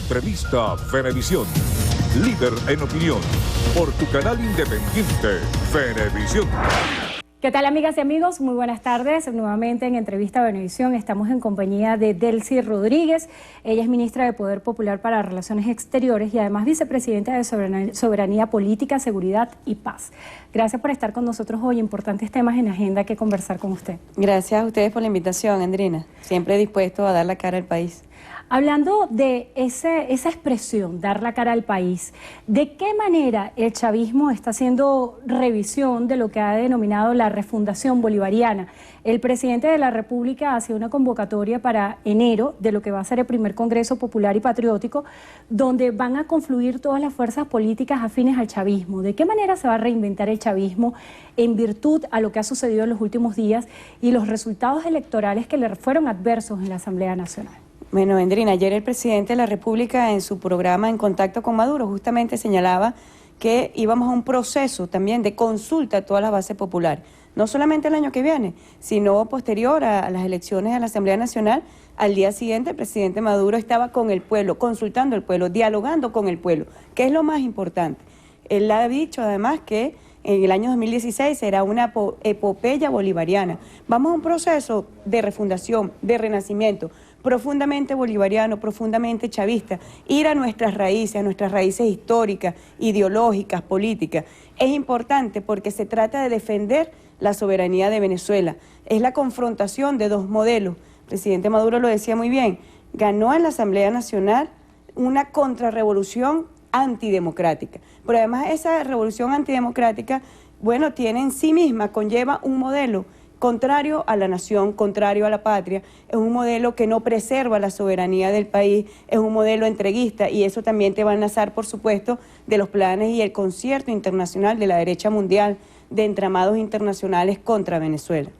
Entrevista Venevisión. Líder en opinión. Por tu canal independiente, Venevisión. ¿Qué tal, amigas y amigos? Muy buenas tardes. Nuevamente en Entrevista Venevisión estamos en compañía de Delcy Rodríguez. Ella es ministra de Poder Popular para Relaciones Exteriores y además vicepresidenta de Soberanía Política, Seguridad y Paz. Gracias por estar con nosotros hoy. Importantes temas en la agenda que conversar con usted. Gracias a ustedes por la invitación, Andrina. Siempre dispuesto a dar la cara al país. Hablando de esa expresión, dar la cara al país, ¿de qué manera el chavismo está haciendo revisión de lo que ha denominado la refundación bolivariana? El presidente de la República hacía una convocatoria para enero de lo que va a ser el primer Congreso Popular y Patriótico, donde van a confluir todas las fuerzas políticas afines al chavismo. ¿De qué manera se va a reinventar el chavismo en virtud a lo que ha sucedido en los últimos días y los resultados electorales que le fueron adversos en la Asamblea Nacional? Bueno, Andrina, ayer el presidente de la República en su programa En Contacto con Maduro justamente señalaba que íbamos a un proceso también de consulta a todas las bases populares, no solamente el año que viene, sino posterior a las elecciones a la Asamblea Nacional. Al día siguiente el presidente Maduro estaba con el pueblo, consultando al pueblo, dialogando con el pueblo, que es lo más importante. Él ha dicho además que en el año 2016 será una epopeya bolivariana. Vamos a un proceso de refundación, de renacimiento, profundamente bolivariano, profundamente chavista, ir a nuestras raíces históricas, ideológicas, políticas. Es importante porque se trata de defender la soberanía de Venezuela. Es la confrontación de dos modelos. El presidente Maduro lo decía muy bien, ganó en la Asamblea Nacional una contrarrevolución antidemocrática. Pero además esa revolución antidemocrática, bueno, tiene en sí misma, conlleva un modelo contrario a la nación, contrario a la patria, es un modelo que no preserva la soberanía del país, es un modelo entreguista y eso también te va a enlazar, por supuesto, de los planes y el concierto internacional de la derecha mundial de entramados internacionales contra Venezuela.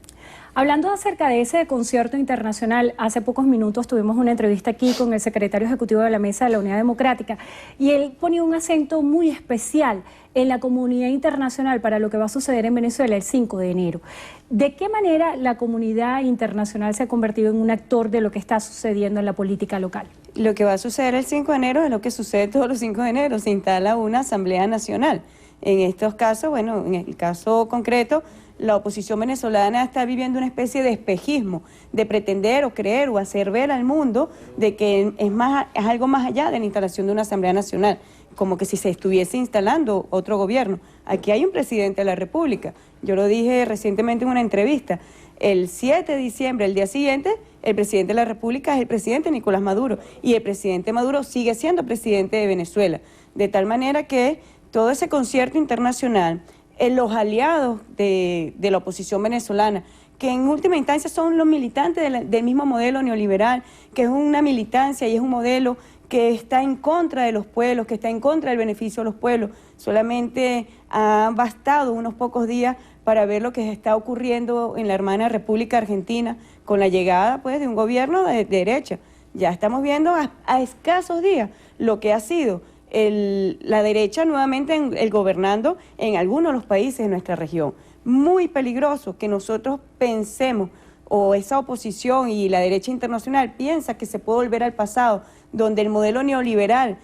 Hablando acerca de ese concierto internacional, hace pocos minutos tuvimos una entrevista aquí con el secretario ejecutivo de la Mesa de la Unidad Democrática y él ponía un acento muy especial en la comunidad internacional para lo que va a suceder en Venezuela el 5 de enero. ¿De qué manera la comunidad internacional se ha convertido en un actor de lo que está sucediendo en la política local? Lo que va a suceder el 5 de enero es lo que sucede todos los 5 de enero, se instala una Asamblea Nacional. En estos casos, bueno, en el caso concreto, la oposición venezolana está viviendo una especie de espejismo, de pretender o creer o hacer ver al mundo de que es algo más allá de la instalación de una Asamblea Nacional, como que si se estuviese instalando otro gobierno. Aquí hay un presidente de la República, yo lo dije recientemente en una entrevista, el 7 de diciembre, el día siguiente, el presidente de la República es el presidente Nicolás Maduro y el presidente Maduro sigue siendo presidente de Venezuela, de tal manera que todo ese concierto internacional, los aliados de la oposición venezolana, que en última instancia son los militantes del mismo modelo neoliberal, que es una militancia y es un modelo que está en contra de los pueblos, que está en contra del beneficio de los pueblos. Solamente ha bastado unos pocos días para ver lo que está ocurriendo en la hermana República Argentina con la llegada pues, de un gobierno de derecha. Ya estamos viendo a escasos días lo que ha sido la derecha nuevamente gobernando en algunos de los países de nuestra región. Muy peligroso que nosotros pensemos, o esa oposición y la derecha internacional piensa que se puede volver al pasado, donde el modelo neoliberal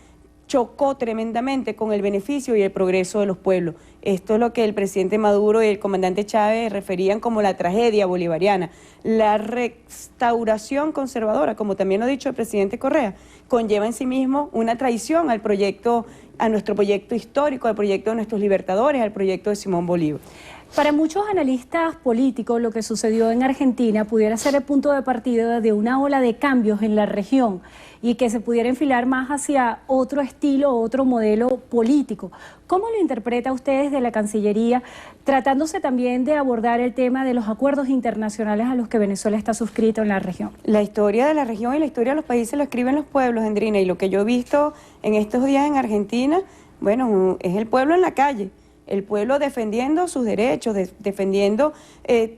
chocó tremendamente con el beneficio y el progreso de los pueblos. Esto es lo que el presidente Maduro y el comandante Chávez referían como la tragedia bolivariana. La restauración conservadora, como también lo ha dicho el presidente Correa, conlleva en sí mismo una traición al proyecto, a nuestro proyecto histórico, al proyecto de nuestros libertadores, al proyecto de Simón Bolívar. Para muchos analistas políticos, lo que sucedió en Argentina pudiera ser el punto de partida de una ola de cambios en la región y que se pudiera enfilar más hacia otro estilo, otro modelo político. ¿Cómo lo interpreta usted desde la Cancillería, tratándose también de abordar el tema de los acuerdos internacionales a los que Venezuela está suscrito en la región? La historia de la región y la historia de los países lo escriben los pueblos, Andrina, y lo que yo he visto en estos días en Argentina, bueno, es el pueblo en la calle. El pueblo defendiendo sus derechos, defendiendo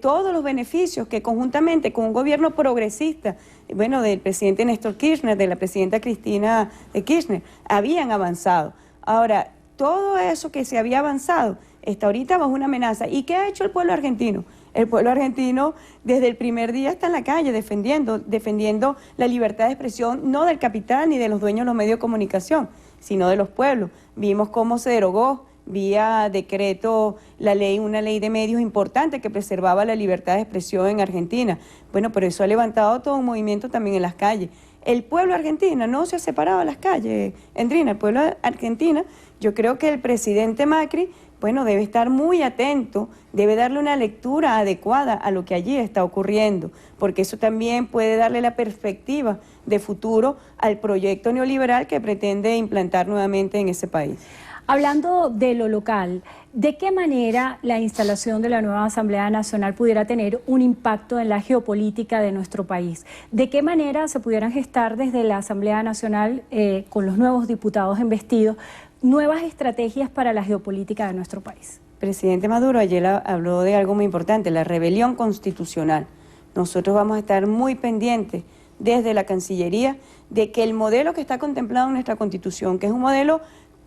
todos los beneficios que conjuntamente con un gobierno progresista, bueno, del presidente Néstor Kirchner, de la presidenta Cristina Kirchner, habían avanzado. Ahora, todo eso que se había avanzado está ahorita bajo una amenaza. ¿Y qué ha hecho el pueblo argentino? El pueblo argentino desde el primer día está en la calle defendiendo la libertad de expresión, no del capital ni de los dueños de los medios de comunicación, sino de los pueblos. Vimos cómo se derogó vía decreto una ley de medios importante que preservaba la libertad de expresión en Argentina. Bueno, pero eso ha levantado todo un movimiento también en las calles. El pueblo argentino no se ha separado de las calles, Endrina, el pueblo argentino, yo creo que el presidente Macri, bueno, debe estar muy atento, debe darle una lectura adecuada a lo que allí está ocurriendo, porque eso también puede darle la perspectiva de futuro al proyecto neoliberal que pretende implantar nuevamente en ese país. Hablando de lo local, ¿de qué manera la instalación de la nueva Asamblea Nacional pudiera tener un impacto en la geopolítica de nuestro país? ¿De qué manera se pudieran gestar desde la Asamblea Nacional, con los nuevos diputados investidos, nuevas estrategias para la geopolítica de nuestro país? Presidente Maduro ayer habló de algo muy importante, la rebelión constitucional. Nosotros vamos a estar muy pendientes desde la Cancillería de que el modelo que está contemplado en nuestra Constitución, que es un modelo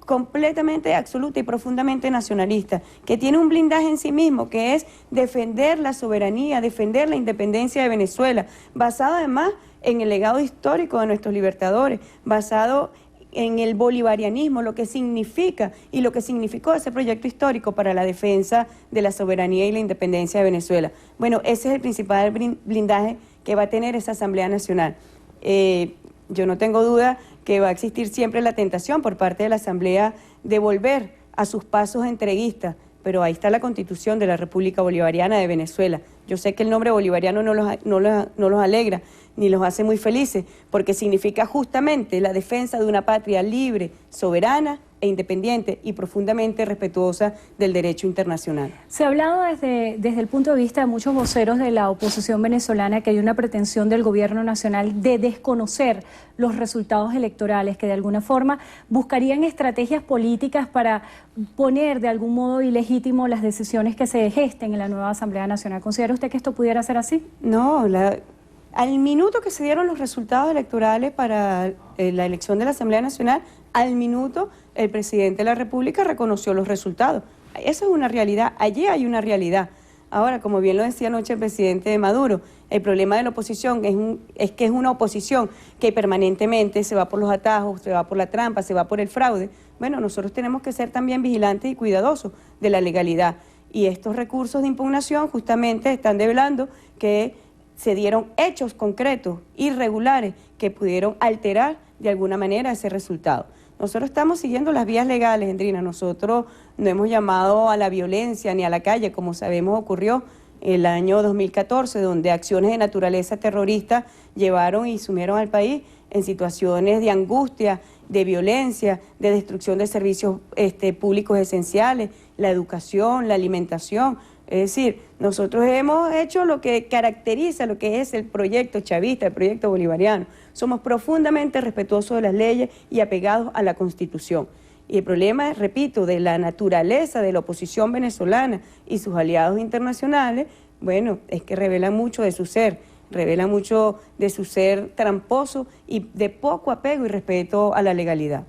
completamente, absoluta y profundamente nacionalista, que tiene un blindaje en sí mismo, que es defender la soberanía, defender la independencia de Venezuela, basado además en el legado histórico de nuestros libertadores, basado en el bolivarianismo, lo que significa y lo que significó ese proyecto histórico para la defensa de la soberanía y la independencia de Venezuela. Bueno, ese es el principal blindaje que va a tener esa Asamblea Nacional. Yo no tengo duda que va a existir siempre la tentación por parte de la Asamblea de volver a sus pasos entreguistas, pero ahí está la Constitución de la República Bolivariana de Venezuela. Yo sé que el nombre bolivariano no los alegra, ni los hace muy felices, porque significa justamente la defensa de una patria libre, soberana e independiente y profundamente respetuosa del derecho internacional. Se ha hablado desde el punto de vista de muchos voceros de la oposición venezolana que hay una pretensión del gobierno nacional de desconocer los resultados electorales, que de alguna forma buscarían estrategias políticas para poner de algún modo ilegítimo las decisiones que se gesten en la nueva Asamblea Nacional. ¿Considera usted que esto pudiera ser así? No, al minuto que se dieron los resultados electorales para la elección de la Asamblea Nacional, al minuto el presidente de la República reconoció los resultados. Eso es una realidad, allí hay una realidad. Ahora, como bien lo decía anoche el presidente Maduro, el problema de la oposición es que es una oposición que permanentemente se va por los atajos, se va por la trampa, se va por el fraude. Bueno, nosotros tenemos que ser también vigilantes y cuidadosos de la legalidad. Y estos recursos de impugnación justamente están develando que se dieron hechos concretos, irregulares, que pudieron alterar de alguna manera ese resultado. Nosotros estamos siguiendo las vías legales, Endrina. Nosotros no hemos llamado a la violencia ni a la calle, como sabemos ocurrió el año 2014, donde acciones de naturaleza terrorista llevaron y sumieron al país en situaciones de angustia, de violencia, de destrucción de servicios públicos esenciales, la educación, la alimentación. Es decir, nosotros hemos hecho lo que caracteriza lo que es el proyecto chavista, el proyecto bolivariano. Somos profundamente respetuosos de las leyes y apegados a la Constitución. Y el problema, repito, de la naturaleza de la oposición venezolana y sus aliados internacionales, bueno, es que revelan mucho de su ser tramposo y de poco apego y respeto a la legalidad.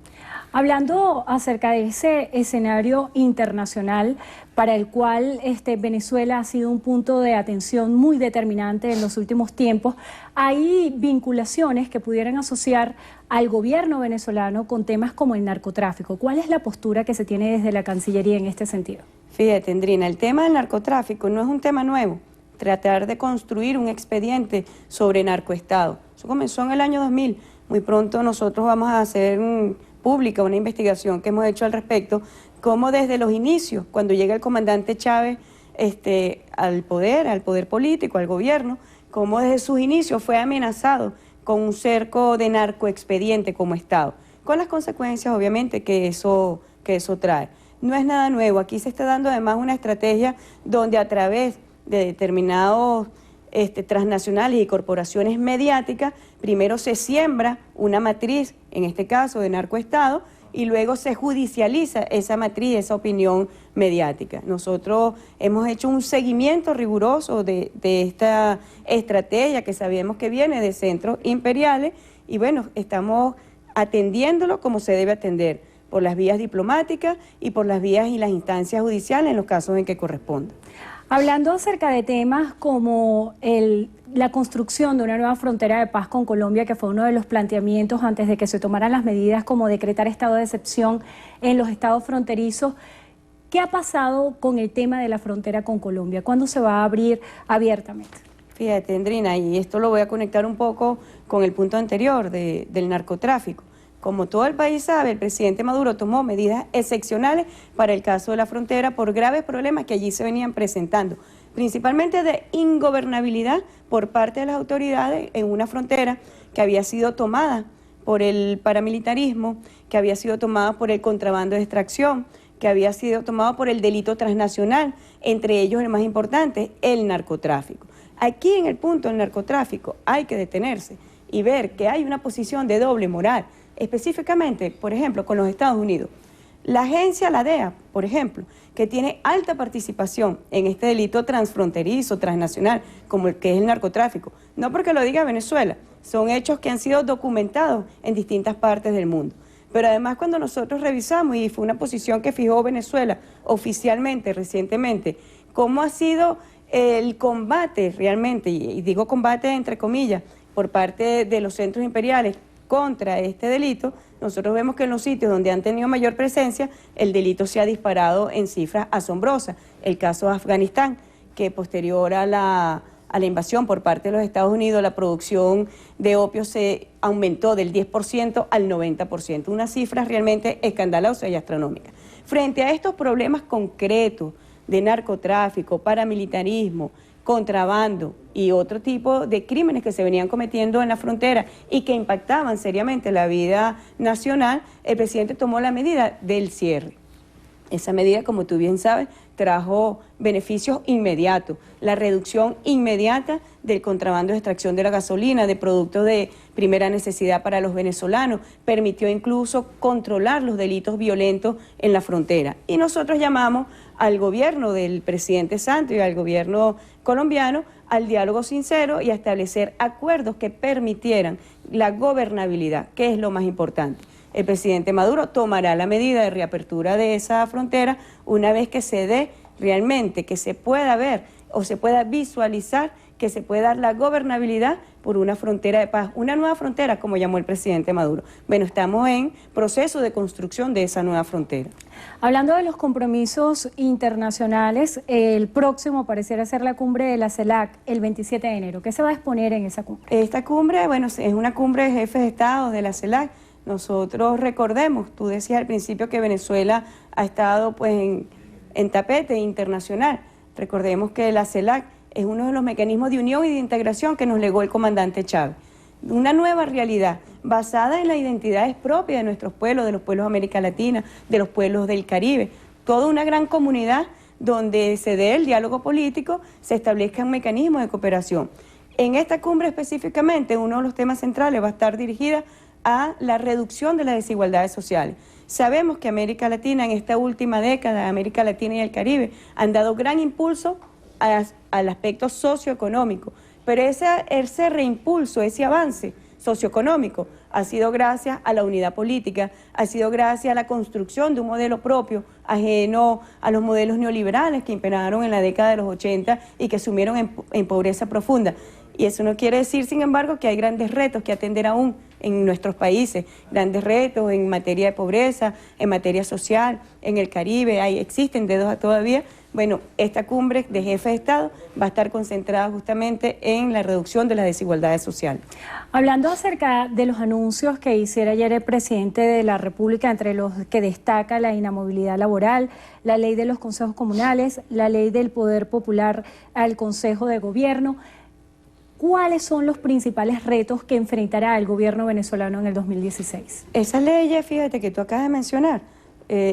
Hablando acerca de ese escenario internacional para el cual Venezuela ha sido un punto de atención muy determinante en los últimos tiempos, hay vinculaciones que pudieran asociar al gobierno venezolano con temas como el narcotráfico. ¿Cuál es la postura que se tiene desde la Cancillería en este sentido? Fíjate, Endrina, el tema del narcotráfico no es un tema nuevo. Tratar de construir un expediente sobre narcoestado. Eso comenzó en el año 2000. Muy pronto nosotros vamos a hacer pública una investigación que hemos hecho al respecto, cómo desde los inicios, cuando llega el comandante Chávez al poder político, al gobierno, cómo desde sus inicios fue amenazado con un cerco de narcoexpediente como Estado, con las consecuencias obviamente que eso trae. No es nada nuevo, aquí se está dando además una estrategia donde a través de determinados transnacionales y corporaciones mediáticas, primero se siembra una matriz, en este caso de narcoestado, y luego se judicializa esa matriz, esa opinión mediática. Nosotros hemos hecho un seguimiento riguroso de esta estrategia que sabemos que viene de centros imperiales y bueno, estamos atendiéndolo como se debe atender, por las vías diplomáticas y por las vías y las instancias judiciales en los casos en que corresponda. Hablando acerca de temas como la construcción de una nueva frontera de paz con Colombia, que fue uno de los planteamientos antes de que se tomaran las medidas como decretar estado de excepción en los estados fronterizos, ¿qué ha pasado con el tema de la frontera con Colombia? ¿Cuándo se va a abrir abiertamente? Fíjate, Andrina, y esto lo voy a conectar un poco con el punto anterior del narcotráfico. Como todo el país sabe, el presidente Maduro tomó medidas excepcionales para el caso de la frontera por graves problemas que allí se venían presentando, principalmente de ingobernabilidad por parte de las autoridades en una frontera que había sido tomada por el paramilitarismo, que había sido tomada por el contrabando de extracción, que había sido tomado por el delito transnacional, entre ellos el más importante, el narcotráfico. Aquí en el punto del narcotráfico hay que detenerse y ver que hay una posición de doble moral, específicamente, por ejemplo, con los Estados Unidos. La agencia, la DEA, por ejemplo, que tiene alta participación en este delito transfronterizo, transnacional, como el que es el narcotráfico, no porque lo diga Venezuela, son hechos que han sido documentados en distintas partes del mundo. Pero además cuando nosotros revisamos, y fue una posición que fijó Venezuela oficialmente, recientemente, cómo ha sido el combate realmente, y digo combate entre comillas, por parte de los centros imperiales contra este delito, nosotros vemos que en los sitios donde han tenido mayor presencia, el delito se ha disparado en cifras asombrosas. El caso de Afganistán, que posterior a la invasión por parte de los Estados Unidos, la producción de opio se aumentó del 10% al 90%, una cifra realmente escandalosa y astronómica. Frente a estos problemas concretos de narcotráfico, paramilitarismo, contrabando y otro tipo de crímenes que se venían cometiendo en la frontera y que impactaban seriamente la vida nacional, el presidente tomó la medida del cierre. Esa medida, como tú bien sabes, trajo beneficios inmediatos, la reducción inmediata del contrabando de extracción de la gasolina, de productos de primera necesidad para los venezolanos, permitió incluso controlar los delitos violentos en la frontera. Y nosotros llamamos al gobierno del presidente Santos y al gobierno colombiano al diálogo sincero y a establecer acuerdos que permitieran la gobernabilidad, que es lo más importante. El presidente Maduro tomará la medida de reapertura de esa frontera una vez que se dé realmente, que se pueda ver o se pueda visualizar que se pueda dar la gobernabilidad por una frontera de paz, una nueva frontera, como llamó el presidente Maduro. Bueno, estamos en proceso de construcción de esa nueva frontera. Hablando de los compromisos internacionales, el próximo pareciera ser la cumbre de la CELAC, el 27 de enero. ¿Qué se va a exponer en esa cumbre? Esta cumbre, bueno, es una cumbre de jefes de Estado de la CELAC. Nosotros recordemos, tú decías al principio que Venezuela ha estado pues en tapete internacional. Recordemos que la CELAC es uno de los mecanismos de unión y de integración que nos legó el comandante Chávez. Una nueva realidad basada en las identidades propias de nuestros pueblos, de los pueblos de América Latina, de los pueblos del Caribe. Toda una gran comunidad donde se dé el diálogo político, se establezcan mecanismos de cooperación. En esta cumbre específicamente, uno de los temas centrales va a estar dirigida a la reducción de las desigualdades sociales. Sabemos que América Latina en esta última década, América Latina y el Caribe, han dado gran impulso al aspecto socioeconómico, pero ese reimpulso, ese avance socioeconómico ha sido gracias a la unidad política, ha sido gracias a la construcción de un modelo propio, ajeno a los modelos neoliberales que imperaron en la década de los 80 y que sumieron en pobreza profunda. Y eso no quiere decir, sin embargo, que hay grandes retos que atender aún en nuestros países, grandes retos en materia de pobreza, en materia social, en el Caribe, existen dedos todavía. Bueno, esta cumbre de jefes de Estado va a estar concentrada justamente en la reducción de las desigualdades sociales. Hablando acerca de los anuncios que hiciera ayer el presidente de la República, entre los que destaca la inamovilidad laboral, la ley de los consejos comunales, la ley del poder popular al Consejo de Gobierno, ¿cuáles son los principales retos que enfrentará el gobierno venezolano en el 2016? Esas leyes, fíjate, que tú acabas de mencionar,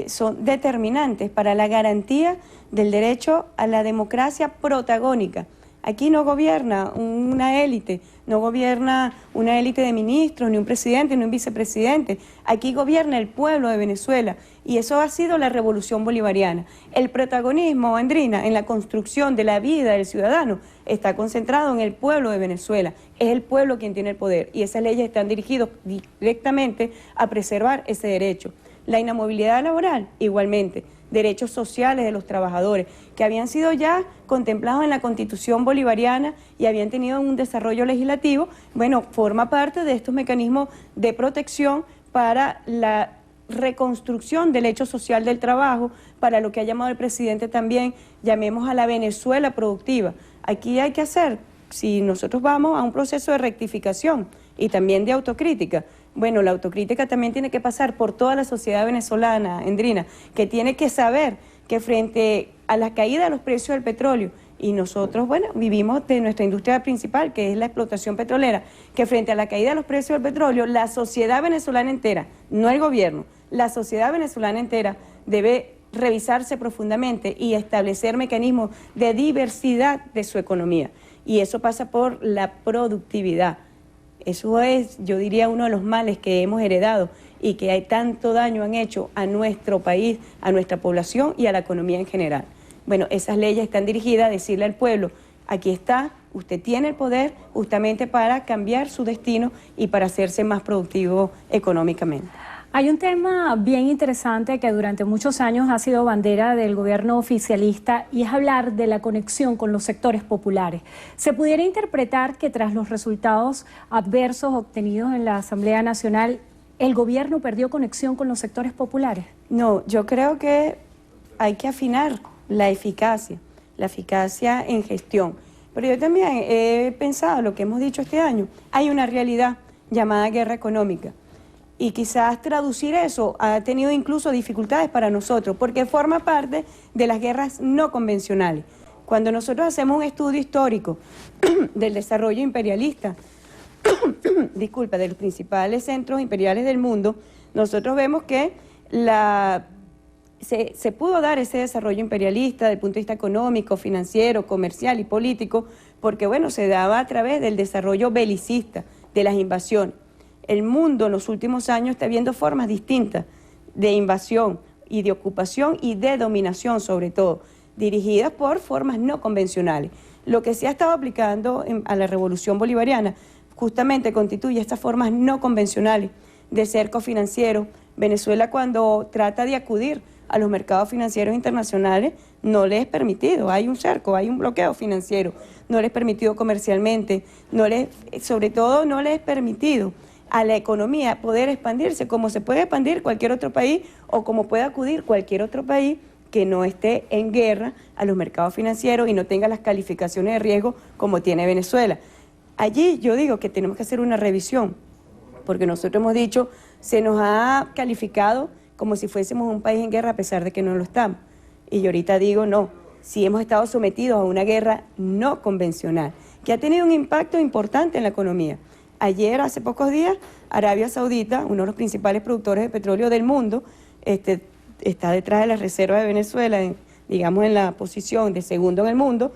son determinantes para la garantía del derecho a la democracia protagónica. Aquí no gobierna una élite, no gobierna una élite de ministros, ni un presidente, ni un vicepresidente. Aquí gobierna el pueblo de Venezuela y eso ha sido la revolución bolivariana. El protagonismo, Andrina, en la construcción de la vida del ciudadano está concentrado en el pueblo de Venezuela. Es el pueblo quien tiene el poder y esas leyes están dirigidas directamente a preservar ese derecho. La inamovilidad laboral, igualmente. derechos sociales de los trabajadores, que habían sido ya contemplados en la Constitución bolivariana y habían tenido un desarrollo legislativo. Bueno, forma parte de estos mecanismos de protección para la reconstrucción del hecho social del trabajo, para lo que ha llamado el presidente también, llamemos a la Venezuela productiva. Aquí hay que hacer, si nosotros vamos a un proceso de rectificación y también de autocrítica, bueno, la autocrítica también tiene que pasar por toda la sociedad venezolana, Endrina, que tiene que saber que frente a la caída de los precios del petróleo, y nosotros, bueno, vivimos de nuestra industria principal, que es la explotación petrolera, que frente a la caída de los precios del petróleo, la sociedad venezolana entera, no el gobierno, la sociedad venezolana entera debe revisarse profundamente y establecer mecanismos de diversidad de su economía. Y eso pasa por la productividad. Eso es, yo diría, uno de los males que hemos heredado y que hay tanto daño han hecho a nuestro país, a nuestra población y a la economía en general. Bueno, esas leyes están dirigidas a decirle al pueblo, aquí está, usted tiene el poder justamente para cambiar su destino y para hacerse más productivo económicamente. Hay un tema bien interesante que durante muchos años ha sido bandera del gobierno oficialista y es hablar de la conexión con los sectores populares. ¿Se pudiera interpretar que tras los resultados adversos obtenidos en la Asamblea Nacional, el gobierno perdió conexión con los sectores populares? No, yo creo que hay que afinar la eficacia en gestión. Pero yo también he pensado lo que hemos dicho este año. Hay una realidad llamada guerra económica. Y quizás traducir eso ha tenido incluso dificultades para nosotros, porque forma parte de las guerras no convencionales. Cuando nosotros hacemos un estudio histórico del desarrollo imperialista, de los principales centros imperiales del mundo, nosotros vemos que se pudo dar ese desarrollo imperialista desde el punto de vista económico, financiero, comercial y político, porque bueno, se daba a través del desarrollo belicista, de las invasiones. El mundo en los últimos años está viendo formas distintas de invasión y de ocupación y de dominación, sobre todo, dirigidas por formas no convencionales. Lo que se ha estado aplicando a la revolución bolivariana justamente constituye estas formas no convencionales de cerco financiero. Venezuela, cuando trata de acudir a los mercados financieros internacionales, no les es permitido, hay un cerco, hay un bloqueo financiero, no les es permitido comercialmente, sobre todo no les es permitido a la economía poder expandirse como se puede expandir cualquier otro país o como puede acudir cualquier otro país que no esté en guerra a los mercados financieros y no tenga las calificaciones de riesgo como tiene Venezuela. Allí yo digo que tenemos que hacer una revisión, porque nosotros hemos dicho, se nos ha calificado como si fuésemos un país en guerra a pesar de que no lo estamos. Y yo ahorita digo, no, si hemos estado sometidos a una guerra no convencional, que ha tenido un impacto importante en la economía. Ayer, hace pocos días, Arabia Saudita, uno de los principales productores de petróleo del mundo, está detrás de la reserva de Venezuela, digamos en la posición de segundo en el mundo,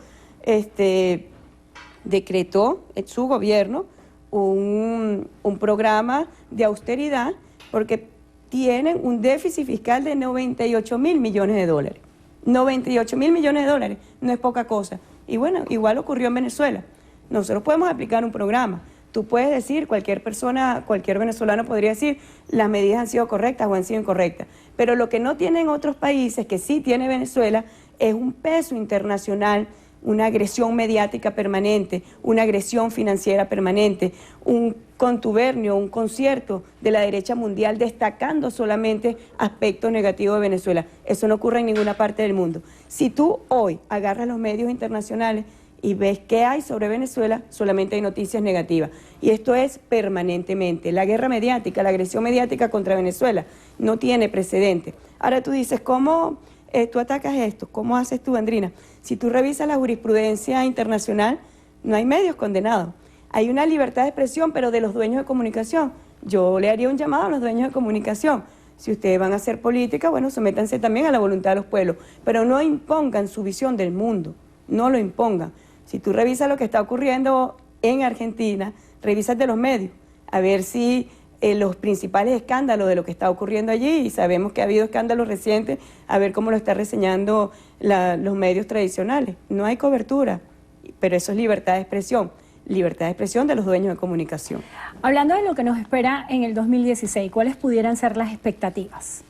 decretó su gobierno un programa de austeridad porque tienen un déficit fiscal de 98.000 millones de dólares. 98.000 millones de dólares no es poca cosa. Y bueno, igual ocurrió en Venezuela. Nosotros podemos aplicar un programa. Tú puedes decir, cualquier persona, cualquier venezolano podría decir, las medidas han sido correctas o han sido incorrectas. Pero lo que no tienen otros países, que sí tiene Venezuela, es un peso internacional, una agresión mediática permanente, una agresión financiera permanente, un contubernio, un concierto de la derecha mundial destacando solamente aspectos negativos de Venezuela. Eso no ocurre en ninguna parte del mundo. Si tú hoy agarras los medios internacionales y ves qué hay sobre Venezuela, solamente hay noticias negativas. Y esto es permanentemente. La guerra mediática, la agresión mediática contra Venezuela no tiene precedente. Ahora tú dices, ¿cómo tú atacas esto? ¿Cómo haces tú, Andrina? Si tú revisas la jurisprudencia internacional, no hay medios condenados. Hay una libertad de expresión, pero de los dueños de comunicación. Yo le haría un llamado a los dueños de comunicación. Si ustedes van a hacer política, bueno, sométanse también a la voluntad de los pueblos, pero no impongan su visión del mundo, no lo impongan. Si tú revisas lo que está ocurriendo en Argentina, revísate los medios, a ver si los principales escándalos de lo que está ocurriendo allí, y sabemos que ha habido escándalos recientes, a ver cómo lo está reseñando los medios tradicionales. No hay cobertura, pero eso es libertad de expresión de los dueños de comunicación. Hablando de lo que nos espera en el 2016, ¿cuáles pudieran ser las expectativas?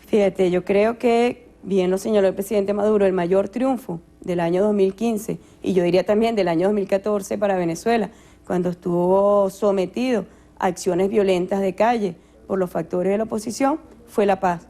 Fíjate, yo creo que, bien lo señaló el presidente Maduro, el mayor triunfo del año 2015, y yo diría también del año 2014 para Venezuela, cuando estuvo sometido a acciones violentas de calle por los factores de la oposición, fue la paz.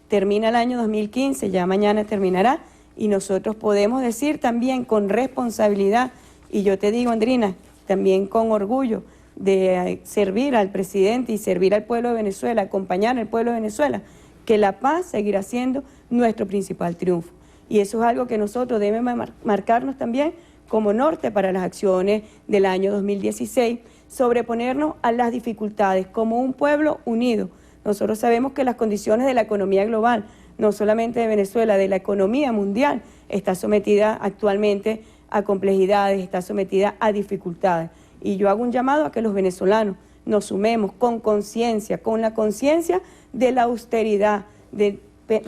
Termina el año 2015, ya mañana terminará, y nosotros podemos decir también con responsabilidad, y yo te digo, Andrina, también con orgullo, de servir al presidente y servir al pueblo de Venezuela, acompañar al pueblo de Venezuela, que la paz seguirá siendo nuestro principal triunfo. Y eso es algo que nosotros debemos marcarnos también como norte para las acciones del año 2016, sobreponernos a las dificultades como un pueblo unido. Nosotros sabemos que las condiciones de la economía global, no solamente de Venezuela, de la economía mundial, está sometida actualmente a complejidades, está sometida a dificultades. Y yo hago un llamado a que los venezolanos nos sumemos con conciencia, con la conciencia de la austeridad, de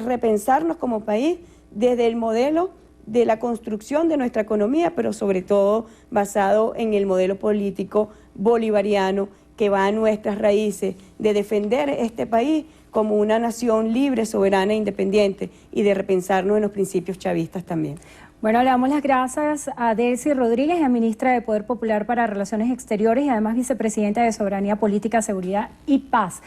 repensarnos como país desde el modelo de la construcción de nuestra economía, pero sobre todo basado en el modelo político bolivariano que va a nuestras raíces, de defender este país como una nación libre, soberana e independiente y de repensarnos en los principios chavistas también. Bueno, le damos las gracias a Delcy Rodríguez, ministra de Poder Popular para Relaciones Exteriores y además vicepresidenta de Soberanía Política, Seguridad y Paz.